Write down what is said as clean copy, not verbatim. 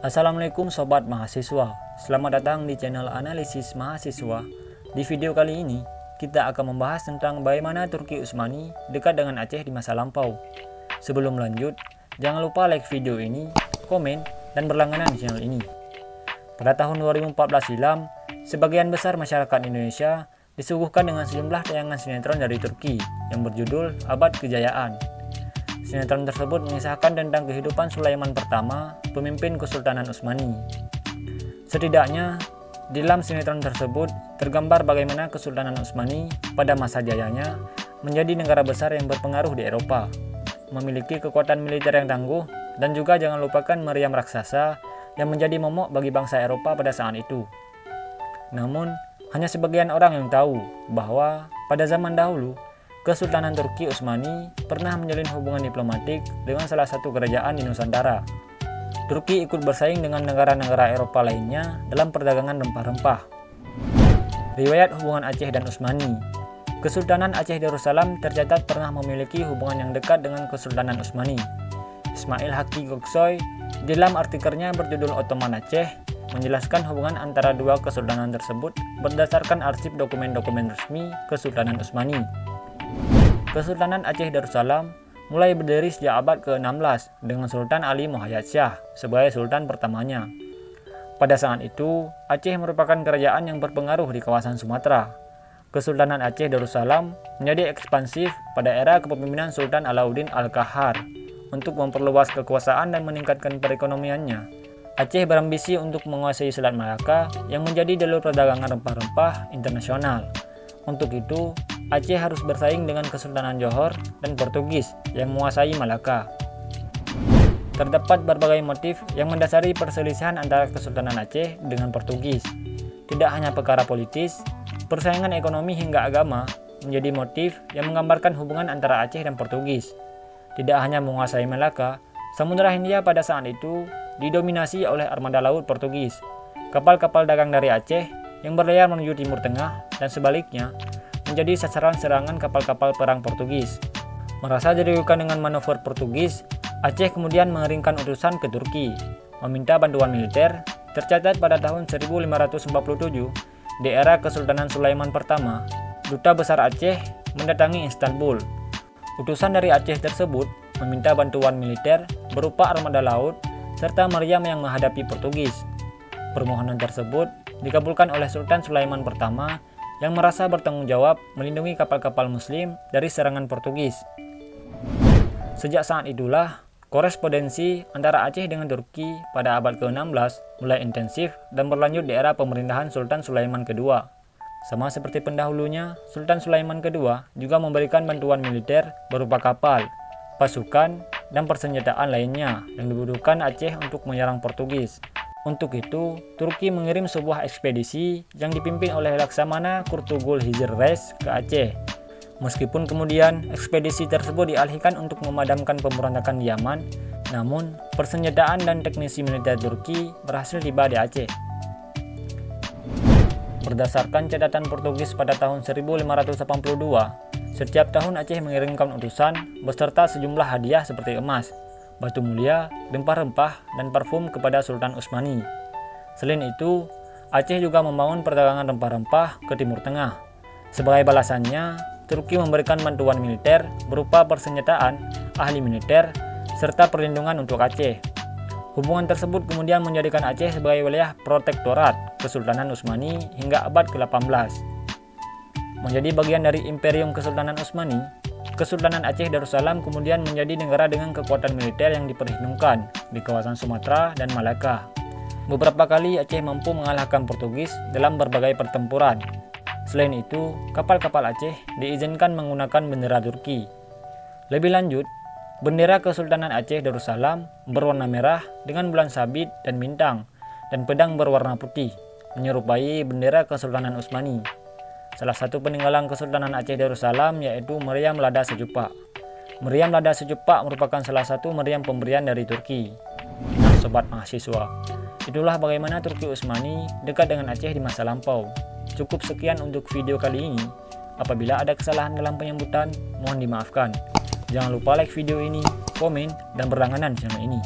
Assalamualaikum Sobat Mahasiswa, selamat datang di channel Analisis Mahasiswa. Di video kali ini, kita akan membahas tentang bagaimana Turki Utsmani dekat dengan Aceh di masa lampau. Sebelum lanjut, jangan lupa like video ini, komen, dan berlangganan di channel ini. Pada tahun 2014 silam, sebagian besar masyarakat Indonesia disuguhkan dengan sejumlah tayangan sinetron dari Turki yang berjudul Abad Kejayaan. Sinetron tersebut mengisahkan tentang kehidupan Sulaiman pertama, pemimpin Kesultanan Utsmani. Setidaknya, di dalam sinetron tersebut tergambar bagaimana Kesultanan Utsmani pada masa jayanya menjadi negara besar yang berpengaruh di Eropa, memiliki kekuatan militer yang tangguh, dan juga jangan lupakan meriam raksasa yang menjadi momok bagi bangsa Eropa pada saat itu. Namun, hanya sebagian orang yang tahu bahwa pada zaman dahulu, Kesultanan Turki Utsmani pernah menjalin hubungan diplomatik dengan salah satu kerajaan di Nusantara. Turki ikut bersaing dengan negara-negara Eropa lainnya dalam perdagangan rempah-rempah. Riwayat hubungan Aceh dan Utsmani. Kesultanan Aceh Darussalam tercatat pernah memiliki hubungan yang dekat dengan Kesultanan Utsmani. Ismail Haqqi Göksoy di dalam artikelnya berjudul Ottoman Aceh menjelaskan hubungan antara dua kesultanan tersebut berdasarkan arsip dokumen-dokumen resmi Kesultanan Utsmani. Kesultanan Aceh Darussalam mulai berdiri sejak abad ke-16 dengan Sultan Ali Muhayyad Shah sebagai sultan pertamanya. Pada saat itu, Aceh merupakan kerajaan yang berpengaruh di kawasan Sumatera. Kesultanan Aceh Darussalam menjadi ekspansif pada era kepemimpinan Sultan Alauddin Al-Qahar untuk memperluas kekuasaan dan meningkatkan perekonomiannya. Aceh berambisi untuk menguasai Selat Malaka yang menjadi jalur perdagangan rempah-rempah internasional. Untuk itu, Aceh harus bersaing dengan Kesultanan Johor dan Portugis yang menguasai Malaka. Terdapat berbagai motif yang mendasari perselisihan antara Kesultanan Aceh dengan Portugis. Tidak hanya perkara politis, persaingan ekonomi hingga agama menjadi motif yang menggambarkan hubungan antara Aceh dan Portugis. Tidak hanya menguasai Malaka, Samudra Hindia pada saat itu didominasi oleh armada laut Portugis. Kapal-kapal dagang dari Aceh yang berlayar menuju Timur Tengah dan sebaliknya menjadi sasaran serangan kapal-kapal perang Portugis. Merasa dirugikan dengan manuver Portugis, Aceh kemudian mengeringkan utusan ke Turki, meminta bantuan militer. Tercatat pada tahun 1547, di era Kesultanan Sulaiman pertama, Duta Besar Aceh mendatangi Istanbul. Utusan dari Aceh tersebut meminta bantuan militer berupa armada laut serta meriam yang menghadapi Portugis. Permohonan tersebut dikabulkan oleh Sultan Sulaiman pertama yang merasa bertanggung jawab melindungi kapal-kapal muslim dari serangan Portugis. Sejak saat itulah, korespondensi antara Aceh dengan Turki pada abad ke-16 mulai intensif dan berlanjut di era pemerintahan Sultan Sulaiman kedua. Sama seperti pendahulunya, Sultan Sulaiman kedua juga memberikan bantuan militer berupa kapal, pasukan, dan persenjataan lainnya yang dibutuhkan Aceh untuk menyerang Portugis. Untuk itu, Turki mengirim sebuah ekspedisi yang dipimpin oleh Laksamana Kurtugul Hizir Reis ke Aceh. Meskipun kemudian ekspedisi tersebut dialihkan untuk memadamkan pemberontakan di Yaman, namun persenjataan dan teknisi militer Turki berhasil tiba di Aceh. Berdasarkan catatan Portugis pada tahun 1582, setiap tahun Aceh mengirimkan utusan beserta sejumlah hadiah seperti emas, batu mulia, rempah-rempah, dan parfum kepada Sultan Utsmani. Selain itu, Aceh juga membangun perdagangan rempah-rempah ke Timur Tengah. Sebagai balasannya, Turki memberikan bantuan militer berupa persenjataan, ahli militer, serta perlindungan untuk Aceh. Hubungan tersebut kemudian menjadikan Aceh sebagai wilayah protektorat Kesultanan Utsmani hingga abad ke-18. Menjadi bagian dari Imperium Kesultanan Utsmani, Kesultanan Aceh Darussalam kemudian menjadi negara dengan kekuatan militer yang diperhitungkan di kawasan Sumatera dan Malaka. Beberapa kali Aceh mampu mengalahkan Portugis dalam berbagai pertempuran. Selain itu, kapal-kapal Aceh diizinkan menggunakan bendera Turki. Lebih lanjut, bendera Kesultanan Aceh Darussalam berwarna merah dengan bulan sabit dan bintang, dan pedang berwarna putih, menyerupai bendera Kesultanan Utsmani. Salah satu peninggalan Kesultanan Aceh Darussalam yaitu meriam lada sejupak. Meriam lada sejupak merupakan salah satu meriam pemberian dari Turki. Nah, Sobat Mahasiswa, itulah bagaimana Turki Utsmani dekat dengan Aceh di masa lampau. Cukup sekian untuk video kali ini. Apabila ada kesalahan dalam penyebutan, mohon dimaafkan. Jangan lupa like video ini, komen, dan berlangganan channel ini.